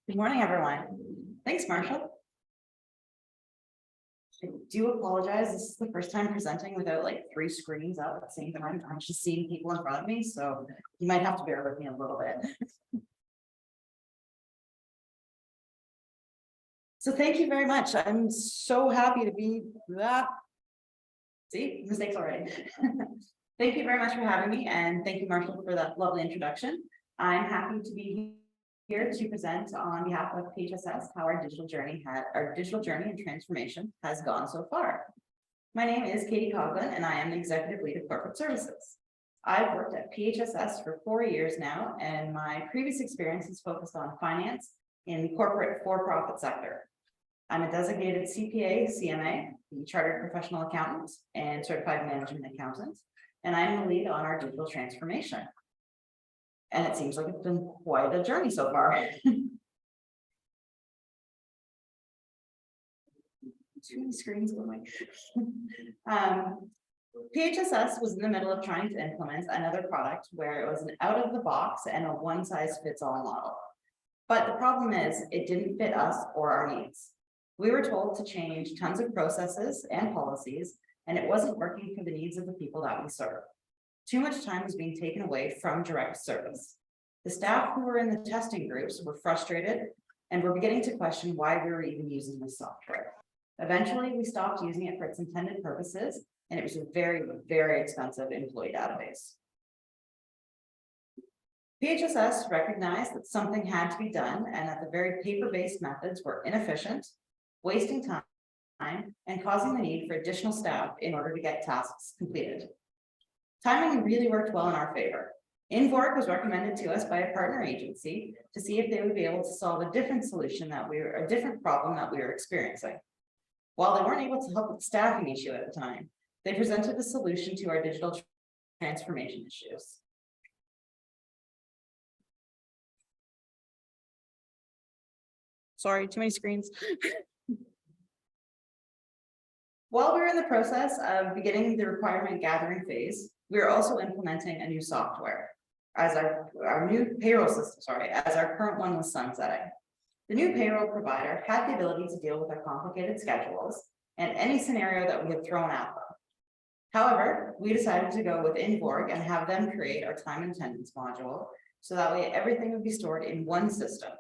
Good morning, everyone. Thanks, Marshall. I do apologize. This is the first time presenting without like 3 screens up at the same time. I'm just seeing people in front of me, so you might have to bear with me a little bit. So thank you very much. I'm so happy to be that. See, mistakes already. Thank you very much for having me, and thank you, Marshall, for that lovely introduction. I'm happy to be here to present on behalf of PHSS how our digital journey and transformation has gone so far. My name is Katie Coughlin, and I am the Executive Lead of Corporate Services. I've worked at PHSS for 4 years now, and my previous experience is focused on finance in the corporate for-profit sector. I'm a designated CPA, CMA, the Chartered Professional Accountant, and Certified Management Accountant, and I'm the lead on our digital transformation. And it seems like it's been quite a journey so far. Too many screens going. PHSS was in the middle of trying to implement another product where it was an out of the box and a one-size-fits-all model. But the problem is it didn't fit us or our needs. We were told to change tons of processes and policies, and it wasn't working for the needs of the people that we serve. Too much time was being taken away from direct service. The staff who were in the testing groups were frustrated and were beginning to question why we were even using this software. Eventually, we stopped using it for its intended purposes, and it was a very, very expensive employee database. PHSS recognized that something had to be done and that the very paper-based methods were inefficient, wasting time, and causing the need for additional staff in order to get tasks completed. Timing really worked well in our favor. Invork was recommended to us by a partner agency to see if they would be able to solve a different problem that we were experiencing. While they weren't able to help with the staffing issue at the time, they presented a solution to our digital transformation issues. Sorry, too many screens. While we were in the process of beginning the requirement gathering phase, we are also implementing a new software as our new payroll system, as our current one was sunsetting. The new payroll provider had the ability to deal with our complicated schedules and any scenario that we had thrown at them. However, we decided to go with Invork and have them create our time and attendance module, so that way everything would be stored in one system.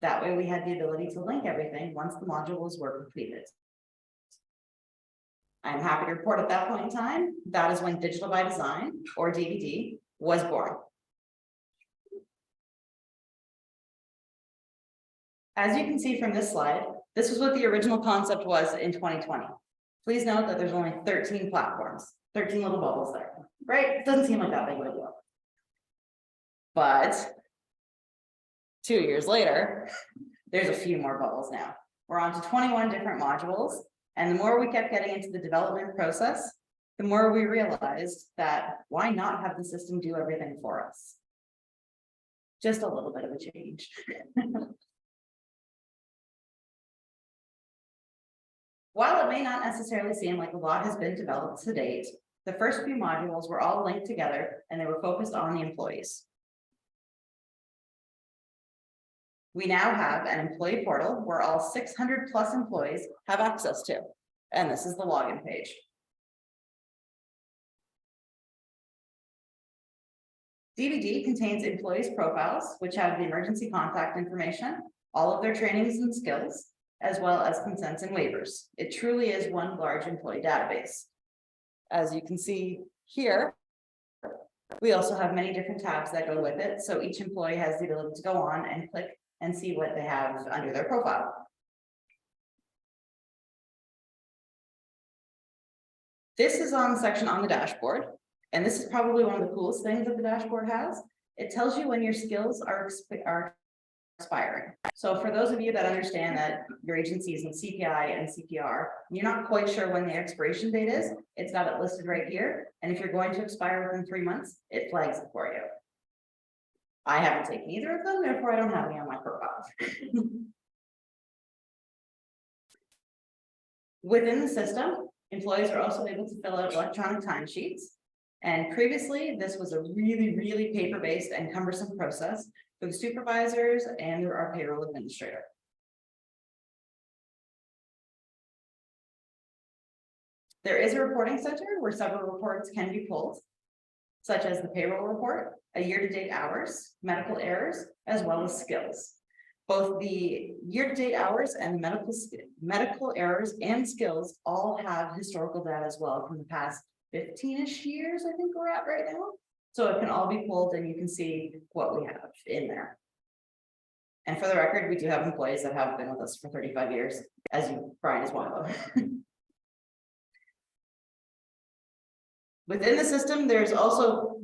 That way we had the ability to link everything once the modules were completed. I'm happy to report at that point in time, that is when Digital by Design, or DVD, was born. As you can see from this slide, this was what the original concept was in 2020. Please note that there's only 13 platforms, 13 little bubbles there, right? It doesn't seem like that big of a deal. But 2 years later, there's a few more bubbles now. We're on to 21 different modules. And the more we kept getting into the development process, the more we realized that why not have the system do everything for us? Just a little bit of a change. While it may not necessarily seem like a lot has been developed to date, the first few modules were all linked together and they were focused on the employees. We now have an employee portal where all 600 plus employees have access to, and this is the login page. DVD contains employees' profiles, which have the emergency contact information, all of their trainings and skills, as well as consents and waivers. It truly is one large employee database. As you can see here, we also have many different tabs that go with it, so each employee has the ability to go on and click and see what they have under their profile. This is on the section on the dashboard, and this is probably one of the coolest things that the dashboard has. It tells you when your skills are expiring. So for those of you that understand that your agency is in CPI and CPR, you're not quite sure when the expiration date is, it's got it listed right here. And if you're going to expire within 3 months, it flags it for you. I haven't taken either of them, therefore I don't have any on my profile. Within the system, employees are also able to fill out electronic timesheets. And previously, this was a really, really paper-based and cumbersome process for the supervisors and our payroll administrator. There is a reporting center where several reports can be pulled, such as the payroll report, a year-to-date hours, medical errors, as well as skills. Both the year-to-date hours and medical errors and skills all have historical data as well from the past 15-ish years, I think we're at right now. So it can all be pulled and you can see what we have in there. And for the record, we do have employees that have been with us for 35 years, as Brian is one of them. Within the system, there's also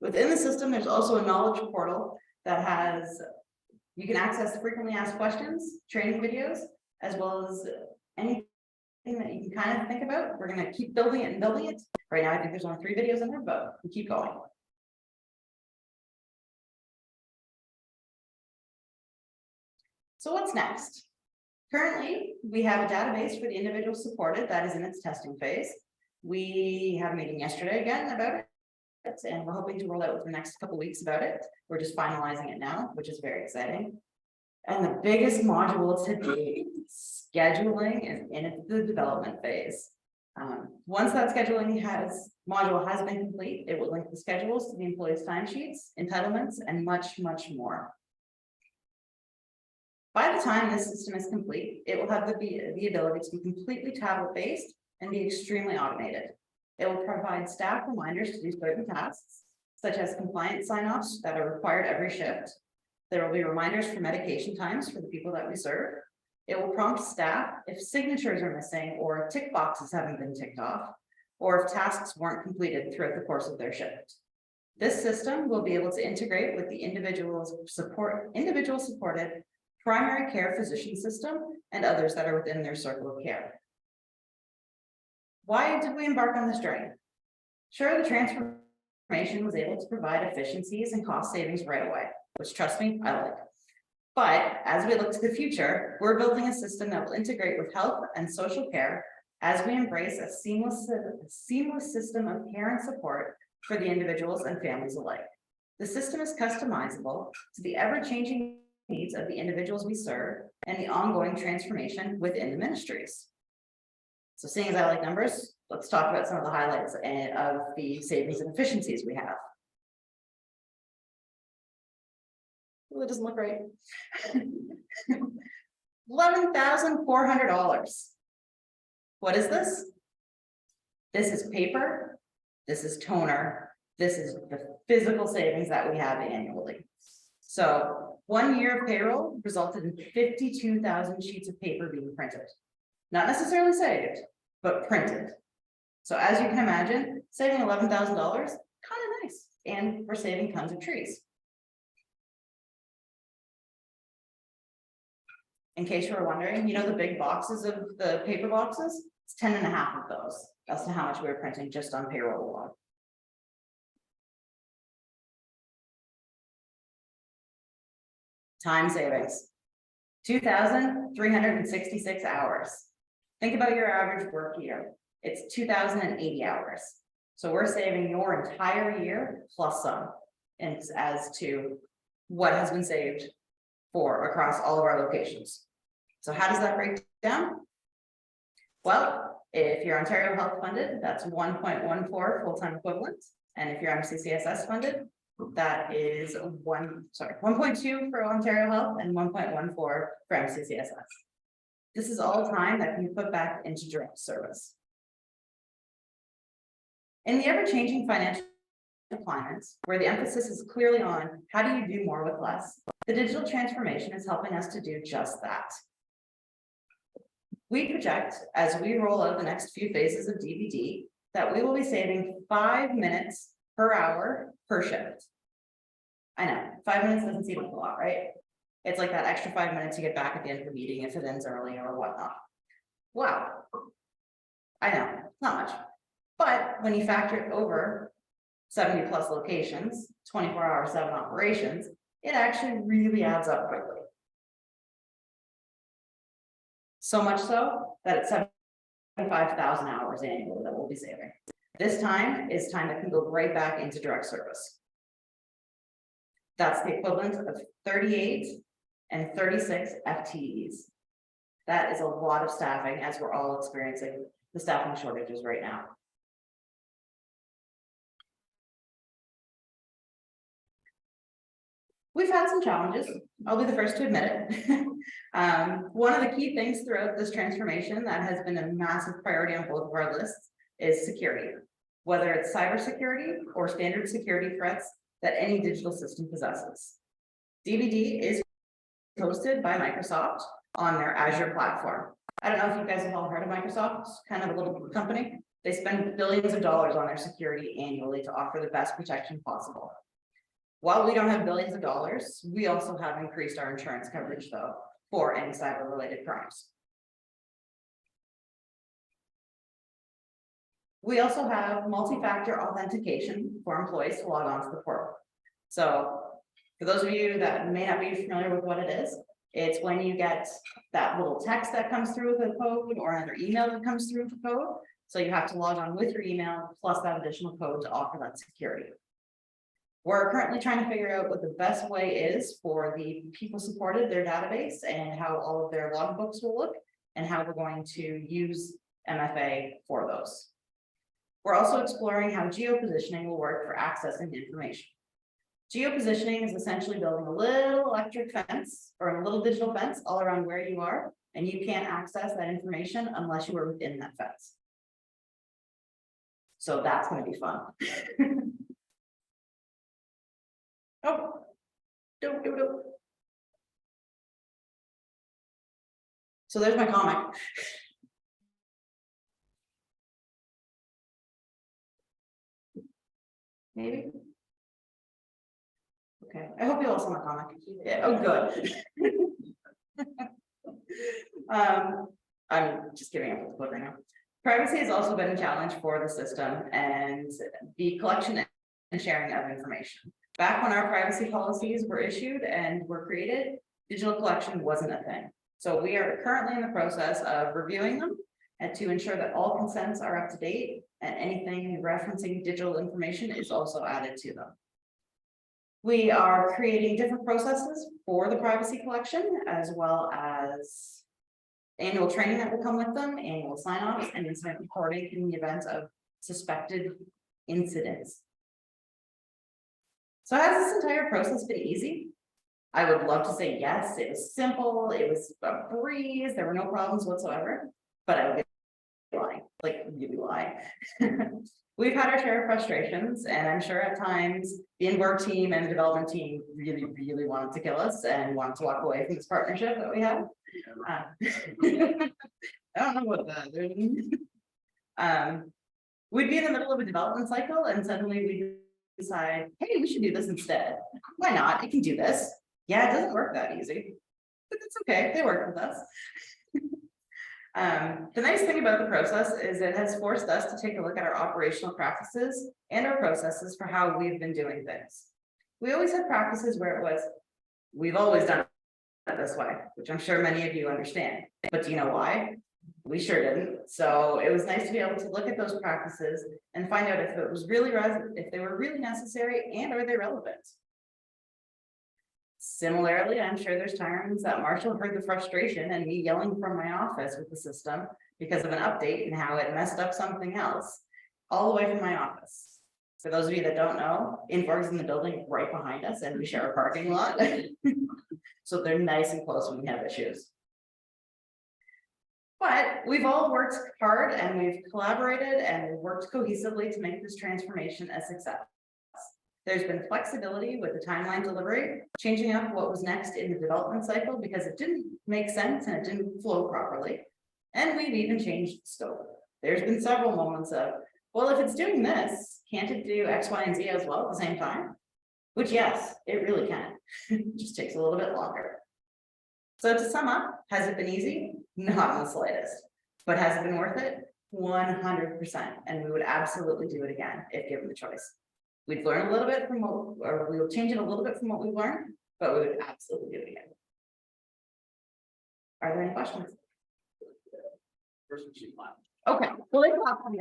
a knowledge portal that has, you can access frequently asked questions, training videos, as well as anything that you can kind of think about. We're going to keep building it and building it. Right now, I think there's only 3 videos in there, but we keep going. So what's next? Currently, we have a database for the individuals supported that is in its testing phase. We had a meeting yesterday again about it, and we're hoping to roll out within the next couple of weeks about it. We're just finalizing it now, which is very exciting. And the biggest module today, scheduling, is in the development phase. Once that scheduling module has been complete, it will link the schedules to the employees' timesheets, entitlements, and much, much more. By the time this system is complete, it will have the ability to be completely tablet-based and be extremely automated. It will provide staff reminders to do certain tasks, such as compliance sign-offs that are required every shift. There will be reminders for medication times for the people that we serve. It will prompt staff if signatures are missing or if tick boxes haven't been ticked off, or if tasks weren't completed throughout the course of their shift. This system will be able to integrate with the individual supported primary care physician system and others that are within their circle of care. Why did we embark on this journey? Sure, the transformation was able to provide efficiencies and cost savings right away, which, trust me, I like. But as we look to the future, we're building a system that will integrate with health and social care as we embrace a seamless system of care and support for the individuals and families alike. The system is customizable to the ever-changing needs of the individuals we serve and the ongoing transformation within the ministries. So seeing as I like numbers, let's talk about some of the highlights of the savings and efficiencies we have. Well, it doesn't look right. $11,400. What is this? This is paper. This is toner. This is the physical savings that we have annually. So 1 year of payroll resulted in 52,000 sheets of paper being printed. Not necessarily saved, but printed. So as you can imagine, saving $11,000, kind of nice. And we're saving tons of trees. In case you were wondering, you know the big boxes of the paper boxes? It's 10.5 of those. That's how much we were printing just on payroll alone. Time savings, 2,366 hours. Think about your average work year. It's 2,080 hours. So we're saving your entire year plus some, and as to what has been saved for across all of our locations. So how does that break down? Well, if you're Ontario Health funded, that's 1.14 full-time equivalent. And if you're MCCSS funded, that is 1.2 for Ontario Health and 1.14 for MCCSS. This is all time that can be put back into direct service. In the ever-changing financial climates, where the emphasis is clearly on how do you do more with less, the digital transformation is helping us to do just that. We project, as we roll out the next few phases of DVD, that we will be saving 5 minutes per hour per shift. I know, 5 minutes doesn't seem like a lot, right? It's like that extra 5 minutes you get back at the end of the meeting if it ends early or whatnot. Wow. I know, not much. But when you factor it over 70 plus locations, 24-hour, 7 operations, it actually really adds up quickly. So much so that it's 75,000 hours annually that we'll be saving. This time is time that can go right back into direct service. That's the equivalent of 38 and 36 FTEs. That is a lot of staffing, as we're all experiencing the staffing shortages right now. We've had some challenges. I'll be the first to admit it. One of the key things throughout this transformation that has been a massive priority on both of our lists is security, whether it's cybersecurity or standard security threats that any digital system possesses. DVD is hosted by Microsoft on their Azure platform. I don't know if you guys have all heard of Microsoft. It's kind of a little company. They spend billions of dollars on their security annually to offer the best protection possible. While we don't have billions of dollars, we also have increased our insurance coverage, though, for any cyber-related crimes. We also have multi-factor authentication for employees to log on to the portal. So, for those of you that may not be familiar with what it is, it's when you get that little text that comes through with a code or another email that comes through with a code. So you have to log on with your email plus that additional code to offer that security. We're currently trying to figure out what the best way is for the people supported, their database, and how all of their logbooks will look, and how we're going to use MFA for those. We're also exploring how geopositioning will work for accessing information. Geopositioning is essentially building a little electric fence or a little digital fence all around where you are, and you can't access that information unless you are within that fence. So that's going to be fun. Oh, don't. So there's my comic. Maybe. Okay, I hope you all saw my comic. Yeah, oh, good. I'm just giving up the book right now. Privacy has also been a challenge for the system and the collection and sharing of information. Back when our privacy policies were issued and were created, digital collection wasn't a thing. So we are currently in the process of reviewing them and to ensure that all consents are up to date and anything referencing digital information is also added to them. We are creating different processes for the privacy collection, as well as annual training that will come with them, annual sign-offs, and incident reporting in the event of suspected incidents. So has this entire process been easy? I would love to say yes, it was simple, it was a breeze, there were no problems whatsoever, but I would be lying, like really lying. We've had our share of frustrations, and I'm sure at times the in-work team and the development team really wanted to kill us and wanted to walk away from this partnership that we have. I don't know what that is. We'd be in the middle of a development cycle and suddenly we decide, hey, we should do this instead. Why not? It can do this. Yeah, it doesn't work that easy, but it's okay. They work with us. The nice thing about the process is it has forced us to take a look at our operational practices and our processes for how we've been doing things. We always had practices where it was, we've always done it this way, which I'm sure many of you understand, but do you know why? We sure didn't. So it was nice to be able to look at those practices and find out if it was really if they were really necessary and are they relevant. Similarly, I'm sure there's times that Marshall heard the frustration and me yelling from my office with the system because of an update and how it messed up something else, all the way from my office. For those of you that don't know, Inforg's in the building right behind us and we share a parking lot. So they're nice and close when we have issues. But we've all worked hard and we've collaborated and worked cohesively to make this transformation a success. There's been flexibility with the timeline delivery, changing up what was next in the development cycle because it didn't make sense and it didn't flow properly. And we've even changed the scope. There's been several moments of, well, if it's doing this, can't it do X, Y, and Z as well at the same time? Which, yes, it really can. It just takes a little bit longer. So to sum up, has it been easy? Not in the slightest. But has it been worth it? 100%. And we would absolutely do it again if given the choice. We'd learn a little bit from what, or we will change it a little bit from what we've learned, but we would absolutely do it again. Are there any questions? Okay, well, they clap for me.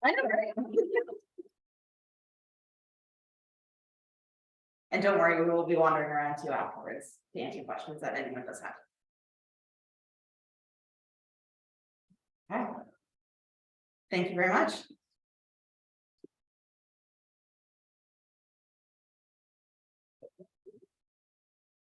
I know, right? And don't worry, we will be wandering around too afterwards to answer questions that anyone does have. Okay. Thank you very much.